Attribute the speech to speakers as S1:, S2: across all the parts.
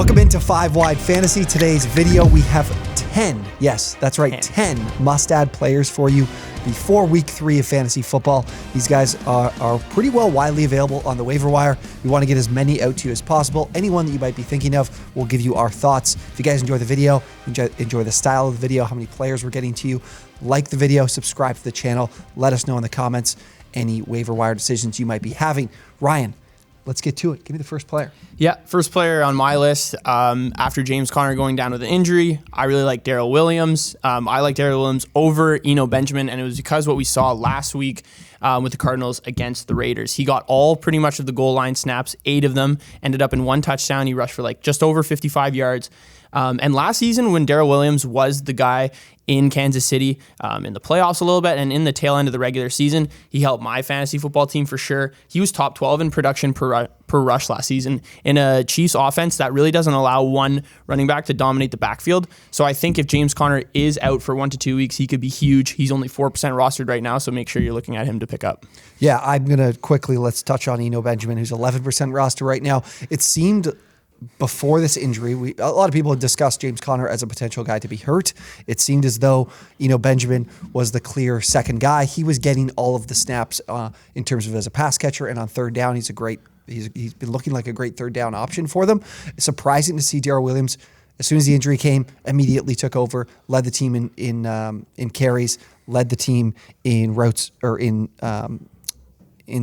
S1: Welcome into 5 Wide Fantasy. Today's video, we have 10, yes, that's right, 10 must-add players for you before week 3 of fantasy football. These guys are pretty well widely available on the waiver wire. We want to get as many out to you as possible. Anyone that you might be thinking of, we'll give you our thoughts. If you guys enjoy the video, enjoy the style of the video, how many players we're getting to you, like the video, subscribe to the channel. Let us know in the comments any waiver wire decisions you might be having. Ryan, let's get to it. Give me the first player.
S2: Yeah, first player on my list after James Conner going down with an injury. I really like Daryl Williams. I like Daryl Williams over Benjamin, and it was because what we saw last week with the Cardinals against the Raiders. He got all pretty much of the goal line snaps, 8 of them, ended up in 1 touchdown. He rushed for just over 55 yards. And last season, when Daryl Williams was the guy in Kansas City in the playoffs a little bit and in the tail end of the regular season, he helped my fantasy football team for sure. He was top 12 in production per rush last season in a Chiefs offense that really doesn't allow one running back to dominate the backfield. So I think if James Conner is out for 1 to 2 weeks, he could be huge. He's only 4% rostered right now, so make sure you're looking at him to pick up.
S1: Yeah, I'm going to quickly, let's touch on Benjamin, who's 11% roster right now. It seemed before this injury, a lot of people had discussed James Conner as a potential guy to be hurt. It seemed as though Benjamin was the clear second guy. He was getting all of the snaps in terms of as a pass catcher, and on third down, he's been looking like a great third down option for them. It's surprising to see Daryl Williams, as soon as the injury came, immediately took over, led the team in carries, led the team in routes or in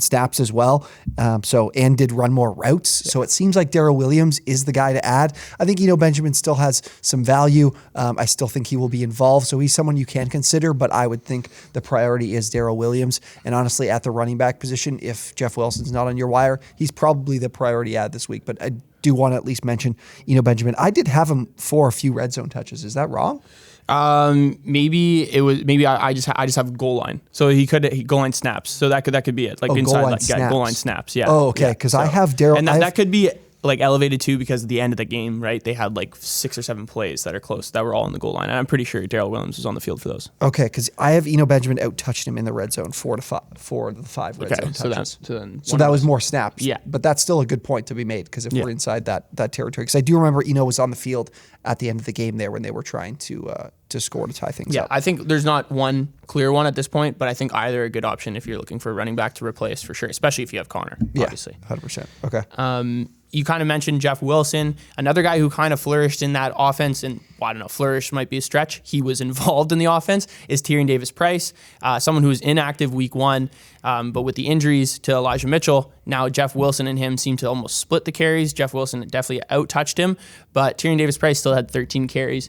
S1: snaps as well, and did run more routes. Yeah. So it seems like Daryl Williams is the guy to add. I think Benjamin still has some value. I still think he will be involved, so he's someone you can consider, but I would think the priority is Daryl Williams. And honestly, at the running back position, if Jeff Wilson's not on your wire, he's probably the priority add this week. But I do want to at least mention Benjamin. I did have him for a few red zone touches. Is that wrong?
S2: Maybe I just have goal line. So he goal line snaps. So that could be it. Goal line snaps. Yeah.
S1: Oh, okay. Because I have Daryl,
S2: and that could be elevated too because at the end of the game, right? They had 6 or 7 plays that are close that were all in the goal line, and I'm pretty sure Daryl Williams was on the field for those.
S1: Okay, because I have Benjamin out touched him in the red zone 4 of the 5 red zone touches. So that was more snaps.
S2: Yeah,
S1: but that's still a good point to be made because if we're inside that territory, because I do remember was on the field at the end of the game there when they were trying to score to tie things up.
S2: Yeah, I think there's not one clear one at this point, but I think either a good option if you're looking for a running back to replace for sure, especially if you have Conner, obviously.
S1: 100%. Okay.
S2: You kind of mentioned Jeff Wilson, another guy who kind of flourished in that offense, and I don't know, flourish might be a stretch. He was involved in the offense, is Tyrion DavisPrice, someone who was inactive week 1, but with the injuries to Elijah Mitchell, now Jeff Wilson and him seem to almost split the carries. Jeff Wilson definitely out-touched him, but Tyrion DavisPrice still had 13 carries.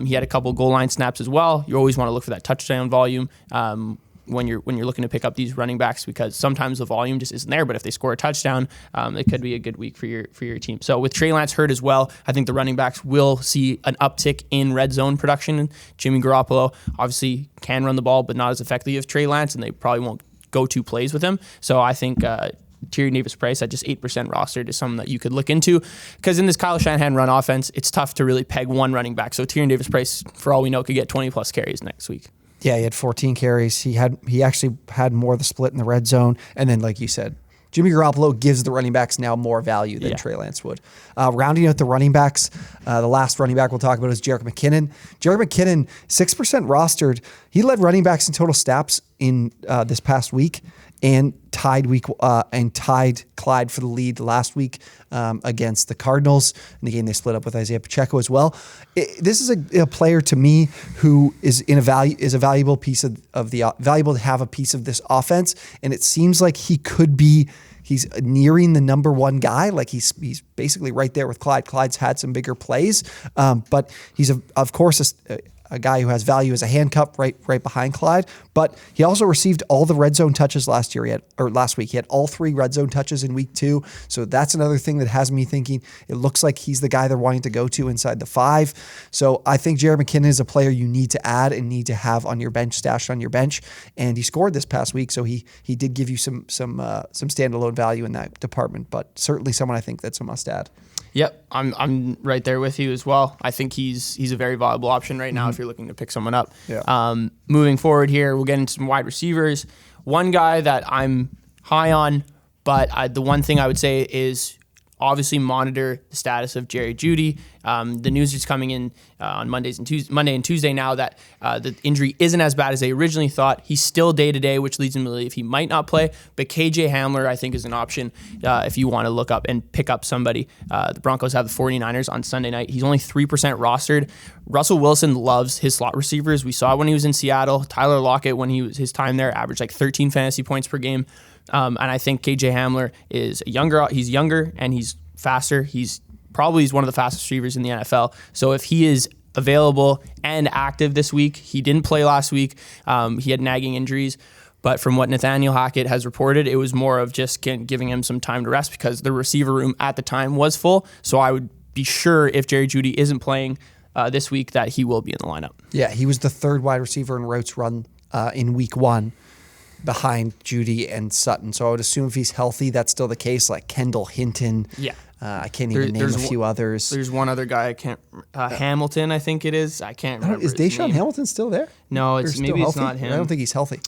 S2: He had a couple goal line snaps as well. You always want to look for that touchdown volume when you're looking to pick up these running backs, because sometimes the volume just isn't there, but if they score a touchdown, it could be a good week for your team. So with Trey Lance hurt as well, I think the running backs will see an uptick in red zone production. Jimmy Garoppolo obviously can run the ball, but not as effectively as Trey Lance, and they probably won't go 2 plays with him. So I think Tyrion DavisPrice at just 8% rostered is something that you could look into, because in this Kyle Shanahan run offense, it's tough to really peg one running back. So Tyrion DavisPrice, for all we know, could get 20 plus carries next week.
S1: Yeah, he had 14 carries. He actually had more of the split in the red zone. And then, like you said, Jimmy Garoppolo gives the running backs now more value than Trey Lance would. Rounding out the running backs, the last running back we'll talk about is Jerick McKinnon. Jerick McKinnon, 6% rostered. He led running backs in total snaps in this past week, and tied Clyde for the lead last week against the Cardinals. In the game they split up with Isaiah Pacheco as well. This is a player to me who is a valuable piece valuable to have a piece of this offense, and it seems like he could be. He's nearing the number 1 guy. He's basically right there with Clyde. Clyde's had some bigger plays, but he's of course a guy who has value as a handcuff right behind Clyde, but he also received all the red zone touches last week. He had all 3 red zone touches in week 2. So that's another thing that has me thinking it looks like he's the guy they're wanting to go to inside the 5. So I think Jerick McKinnon is a player you need to add and need to have on your bench, stashed on your bench. And he scored this past week, so he did give you some standalone value in that department, but certainly someone I think that's a must add.
S2: Yep, I'm right there with you as well. I think he's a very viable option right now if you're looking to pick someone up.
S1: Yeah.
S2: Moving forward here, we'll get into some wide receivers. One guy that I'm high on, but the one thing I would say is obviously monitor the status of Jerry Jeudy. The news is coming in on Monday and Tuesday now that the injury isn't as bad as they originally thought. He's still day-to-day, which leads him to believe he might not play. But KJ Hamler, I think, is an option if you want to look up and pick up somebody. The Broncos have the 49ers on Sunday night. He's only 3% rostered. Russell Wilson loves his slot receivers. We saw it when he was in Seattle. Tyler Lockett, when he was his time there, averaged like 13 fantasy points per game. And I think KJ Hamler is younger. He's younger and he's faster. He's one of the fastest receivers in the NFL. So if he is available and active this week, he didn't play last week. He had nagging injuries. But from what Nathaniel Hackett has reported, it was more of just giving him some time to rest because the receiver room at the time was full. So I would be sure if Jerry Jeudy isn't playing this week that he will be in the lineup.
S1: Yeah, he was the third wide receiver in routes run in week 1. Behind Jeudy and Sutton. So I would assume if he's healthy, that's still the case, like Kendall Hinton.
S2: Yeah.
S1: I can't even name a few others.
S2: There's one other guy I can't... Hamilton, I think it is. I can't remember.
S1: Is Deshaun Hamilton still there?
S2: No, it's not him.
S1: I don't think he's healthy.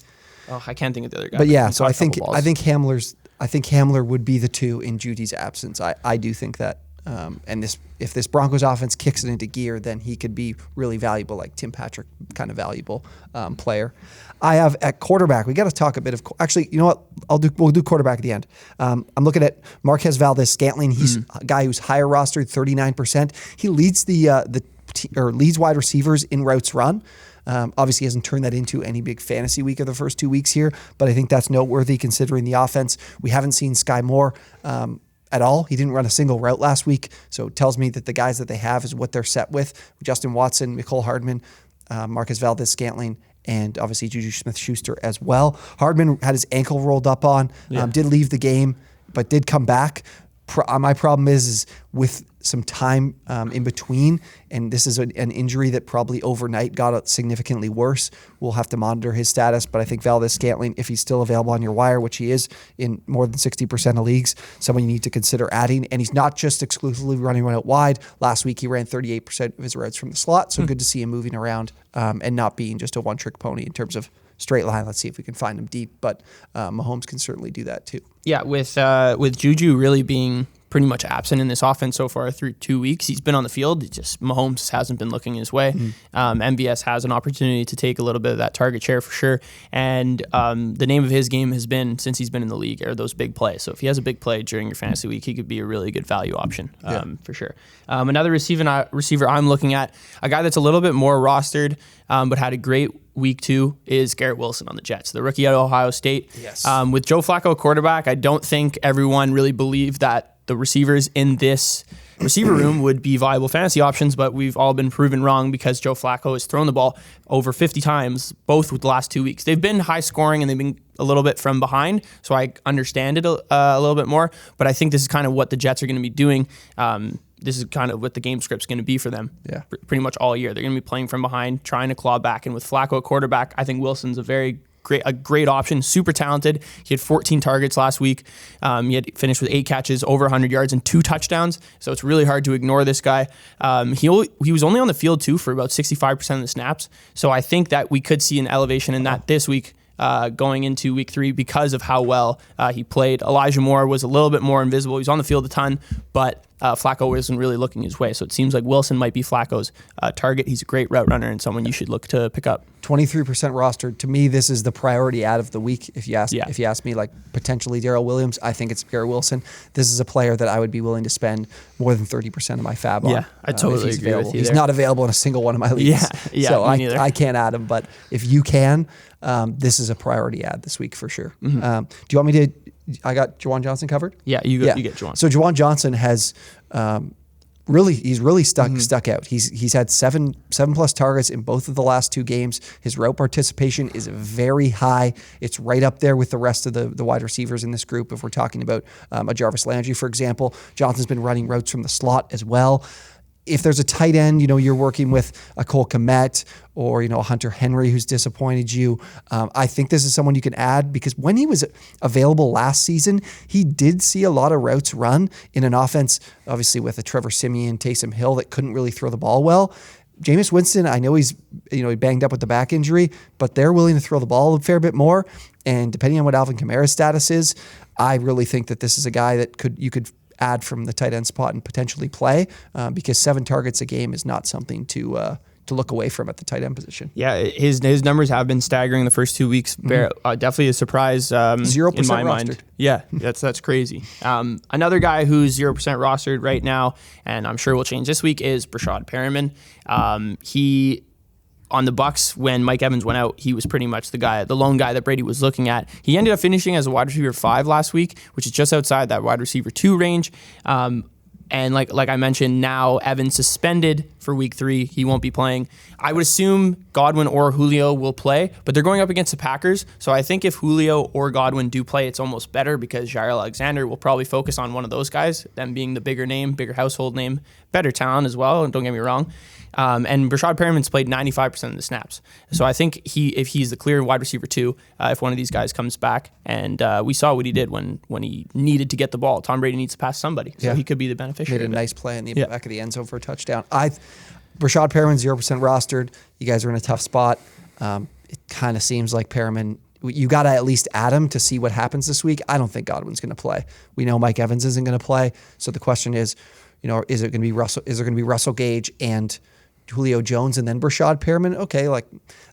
S2: Oh, I can't think of the other guy.
S1: But yeah, so I think Hamler would be the 2 in Judy's absence. I do think that. And if this Broncos offense kicks it into gear, then he could be really valuable, like Tim Patrick kind of valuable player. I have at quarterback. We got to talk a bit of. Actually, you know what? We'll do quarterback at the end. I'm looking at Marquez Valdez-Scantling. He's a guy who's higher rostered, 39%. He leads leads wide receivers in routes run. Obviously, he hasn't turned that into any big fantasy week of the first 2 weeks here, but I think that's noteworthy considering the offense. We haven't seen Sky Moore at all. He didn't run a single route last week, so it tells me that the guys that they have is what they're set with. Justin Watson, Mecole Hardman, Marquez Valdez-Scantling, and obviously Juju Smith-Schuster as well. Hardman had his ankle rolled up on, did leave the game, but did come back. My problem is with some time in between, and this is an injury that probably overnight got significantly worse. We'll have to monitor his status, but I think Valdez-Scantling, if he's still available on your wire, which he is in more than 60% of leagues, someone you need to consider adding. And he's not just exclusively running out wide. Last week, he ran 38% of his routes from the slot, so good to see him moving around and not being just a one-trick pony in terms of straight line. Let's see if we can find him deep, but Mahomes can certainly do that too.
S2: Yeah, with Juju really being pretty much absent in this offense so far through 2 weeks. He's been on the field. It's just Mahomes hasn't been looking his way. MVS has an opportunity to take a little bit of that target share for sure. And the name of his game has been, since he's been in the league, are those big plays. So if he has a big play during your fantasy week, he could be a really good value option for sure. Another receiver I'm looking at, a guy that's a little bit more rostered, but had a great week 2 is Garrett Wilson on the Jets, the rookie out of Ohio State.
S1: Yes.
S2: With Joe Flacco quarterback, I don't think everyone really believed that the receivers in this receiver room would be viable fantasy options, but we've all been proven wrong because Joe Flacco has thrown the ball over 50 times, both with the last 2 weeks. They've been high scoring and they've been a little bit from behind, so I understand it a little bit more, but I think this is kind of what the Jets are going to be doing. This is kind of what the game script's going to be for them pretty much all year. They're going to be playing from behind, trying to claw back, and with Flacco at quarterback, I think Wilson's a great option, super talented. He had 14 targets last week. He had finished with 8 catches, over 100 yards, and 2 touchdowns. So it's really hard to ignore this guy. He was only on the field too for about 65% of the snaps. So I think that we could see an elevation in that this week. Going into week 3 because of how well he played. Elijah Moore was a little bit more invisible. He was on the field a ton, but Flacco wasn't really looking his way. So it seems like Wilson might be Flacco's target. He's a great route runner and someone you should look to pick up.
S1: 23% rostered. To me, this is the priority ad of the week. If you ask me, like potentially Daryl Williams, I think it's Garrett Wilson. This is a player that I would be willing to spend more than 30% of my FAAB on.
S2: Yeah, I totally agree with you.
S1: He's not available in a single one of my leagues.
S2: Yeah,
S1: so I can't add him. But if you can, this is a priority ad this week for sure. Do you want me to? I got Juwan Johnson covered.
S2: Yeah, you get Juwan.
S1: So Juwan Johnson has really stuck out. He's had seven plus targets in both of the last 2 games. His route participation is very high. It's right up there with the rest of the wide receivers in this group. If we're talking about a Jarvis Landry, for example, Johnson's been running routes from the slot as well. If there's a tight end, you're working with a Cole Kmet or, a Hunter Henry who's disappointed you, I think this is someone you can add because when he was available last season, he did see a lot of routes run in an offense, obviously with a Trevor Siemian, Taysom Hill that couldn't really throw the ball well. Jameis Winston, I know he's he banged up with the back injury, but they're willing to throw the ball a fair bit more. And depending on what Alvin Kamara's status is, I really think that this is a guy that you could add from the tight end spot and potentially play because 7 targets a game is not something to look away from at the tight end position.
S2: Yeah, his numbers have been staggering the first 2 weeks. Definitely a surprise
S1: 0%
S2: in my
S1: rostered.
S2: mind. Yeah, that's crazy. Another guy who's 0% rostered right now, and I'm sure will change this week, is Rashad Perriman. He on the Bucs, when Mike Evans went out, he was pretty much the lone guy that Brady was looking at. He ended up finishing as a wide receiver 5 last week, which is just outside that wide receiver 2 range. And like I mentioned, now Evans suspended for week 3. He won't be playing. I would assume Godwin or Julio will play, but they're going up against the Packers. So I think if Julio or Godwin do play, it's almost better because Jair Alexander will probably focus on one of those guys, them being the bigger name, bigger household name, better talent as well, don't get me wrong. And Rashad Perriman's played 95% of the snaps. So I think if he's the clear wide receiver 2, if one of these guys comes back, and we saw what he did when he needed to get the ball. Tom Brady needs to pass somebody, so he could be the beneficiary.
S1: Made a nice play in the back of the end zone for a touchdown. Rashad Perriman, 0% rostered. You guys are in a tough spot. It kind of seems like Perriman, you got to at least add him to see what happens this week. I don't think Godwin's going to play. We know Mike Evans isn't going to play. So the question is, is it going to be Russell? Is there going to be Russell Gage and Julio Jones and then Rashad Perriman? Okay,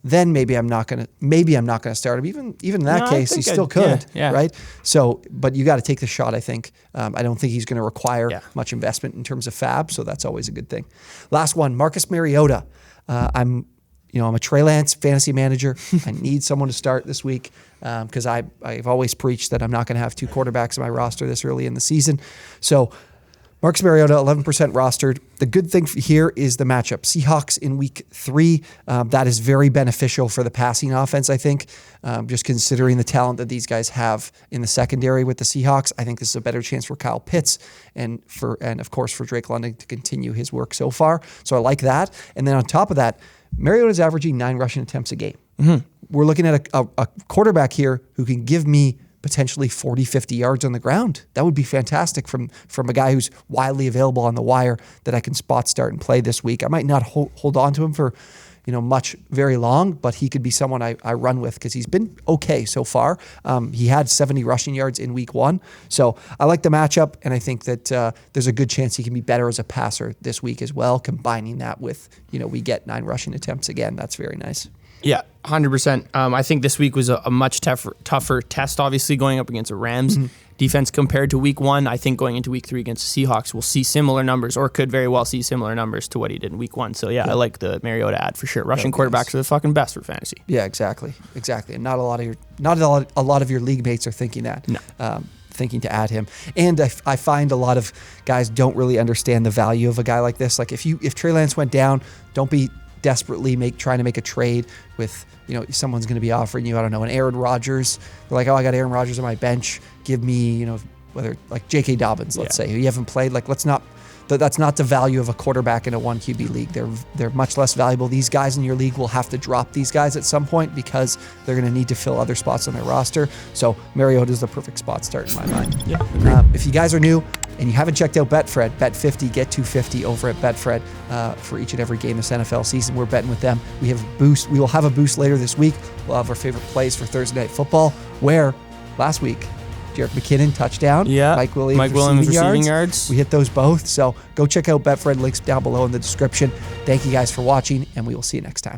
S1: then maybe I'm not gonna start him. Even in that case, he still could, right? So, but you got to take the shot. I think. I don't think he's going to require much investment in terms of FAAB, so that's always a good thing. Last one, Marcus Mariota. I'm a Trey Lance fantasy manager. I need someone to start this week because I've always preached that I'm not going to have 2 quarterbacks in my roster this early in the season. So Marcus Mariota, 11% rostered. The good thing here is the matchup. Seahawks in week 3. That is very beneficial for the passing offense, I think. Just considering the talent that these guys have in the secondary with the Seahawks, I think this is a better chance for Kyle Pitts and of course for Drake London to continue his work so far. So I like that. And then on top of that, Mariota's averaging 9 rushing attempts a game. We're looking at a quarterback here who can give me potentially 40, 50 yards on the ground. That would be fantastic from a guy who's widely available on the wire that I can spot start and play this week. I might not hold on to him for very long, but he could be someone I run with because he's been okay so far. He had 70 rushing yards in week 1. So I like the matchup, and I think that there's a good chance he can be better as a passer this week as well, combining that with, we get 9 rushing attempts again. That's very nice.
S2: Yeah, 100%. I think this week was a much tougher test, obviously, going up against the Rams defense compared to week 1. I think going into week 3 against the Seahawks, we'll see similar numbers or could very well see similar numbers to what he did in week 1. So, I like the Mariota ad for sure. Rushing quarterbacks are the fucking best for fantasy.
S1: Yeah, exactly. And not a lot of your league mates are thinking that. No. Thinking to add him. And I find a lot of guys don't really understand the value of a guy like this. Like if Trey Lance went down, don't be desperately trying to make a trade with, someone's going to be offering you, I don't know, an Aaron Rodgers. They're like, I got Aaron Rodgers on my bench. Give me, whether like J.K. Dobbins, let's say, who you haven't played. Like, that's not the value of a quarterback in a 1 QB league. They're much less valuable. These guys in your league will have to drop these guys at some point because they're going to need to fill other spots on their roster. So Mariota is the perfect spot start in my mind.
S2: Yeah,
S1: if you guys are new and you haven't checked out Betfred, bet 50, get 250 over at Betfred for each and every game this NFL season. We're betting with them. We have a boost. We will have a boost later this week. We'll have our favorite plays for Thursday Night Football, where last week, Jerick McKinnon, touchdown.
S2: Yeah.
S1: Mike Williams receiving yards. We hit those both. So go check out Betfred. Links down below in the description. Thank you guys for watching, and we will see you next time.